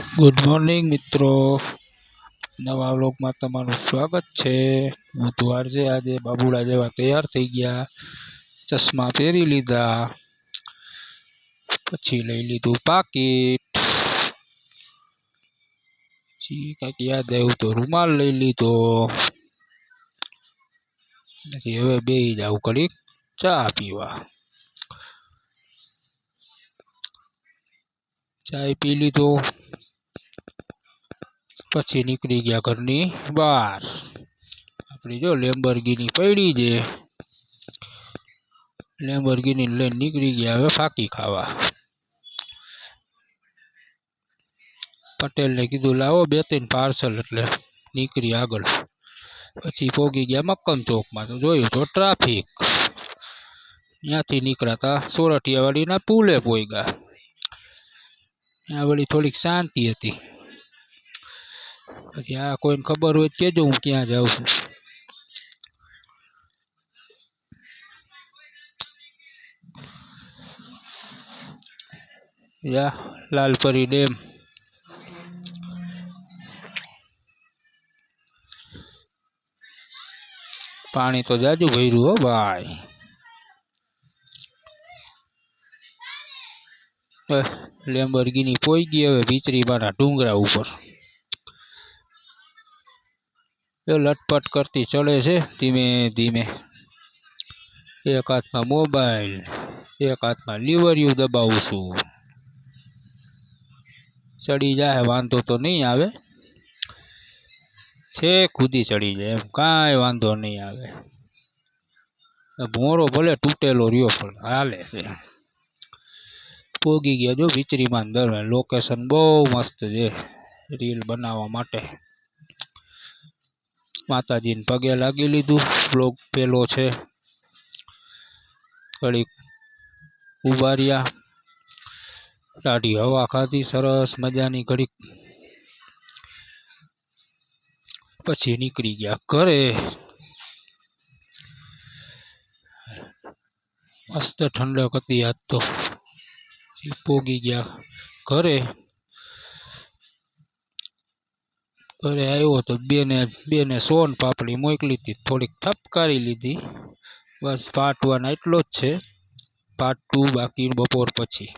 Good morning મિત્રો, નવા વ્લોગમાં તમારું સ્વાગત છે। બુધવાર છે આજે, બાબુડા જેવા તૈયાર થઈ ગયા, ચશ્મા પહેરી લીધા, પછી લઈ લીધું પાકીટ, પછી કંઈક યાદ આવ્યું તો રૂમાલ લઈ લીધો। પછી હવે બેસી જાવ ઘડીક ચા પીવા। ચાય પી લીધો પછી નીકળી ગયા ઘરની બહાર। આપણી જો લેમ્બોર્ગિની પડી છે, લેમ્બોર્ગિની લઈને નીકળી ગયા હવે ફાકી ખાવા। પટેલને કીધું લાવો 2-3 પાર્સલ, એટલે નીકળી આગળ। પછી પહોંચી ગયા મક્કમ ચોકમાં, તો જોયું તો ટ્રાફિક। ત્યાંથી નીકળ્યા સોરઠિયાવાડીના પુલે પહોંચ્યા। ત્યાં વળી થોડીક શાંતિ હતી। પછી આ કોઈને ખબર હોય કહેજો હું ક્યાં જાઉં છું। લાલપરી ડેમ, પાણી તો જાજુ ભર્યું હો ભાઈ। લેમ્બોર્ગિની પહોંચી ગઈ હવે ભીચરીમાના ડુંગરા ઉપર। લટપટ કરતી ચડે છે ધીમે ધીમે। એક હાથમાં મોબાઈલ, એક હાથમાં લીવરિયું દબાવું છું। ચડી જાય વાંધો તો નહીં આવે, છેક સુધી ચડી જાય એમ કાંઈ વાંધો નહીં આવે। ભોંરો ભલે તૂટેલો રહ્યો પણ હાલે છે। પોગી ગયા જો ભીચરીમાં અંદર, લોકેશન બહુ મસ્ત છે રીલ બનાવવા માટે। માતાજીને પગે લાગી લીધું, બ્લોગ પેલો છે। ઘડીક ઊભા રહ્યા, ટાઢી હવા ખાધી સરસ મજાની ઘડીક, પછી નીકળી ગયા ઘરે। મસ્ત ઠંડક હતી આજ તો। પોગી ગયા ઘરે આવ્યો તો બેને સોન પાપડી મોકલી હતી, થોડીક ઠપકારી લીધી। બસ પાર્ટ 1 એટલો જ છે, પાર્ટ 2 બાકી બપોર પછી।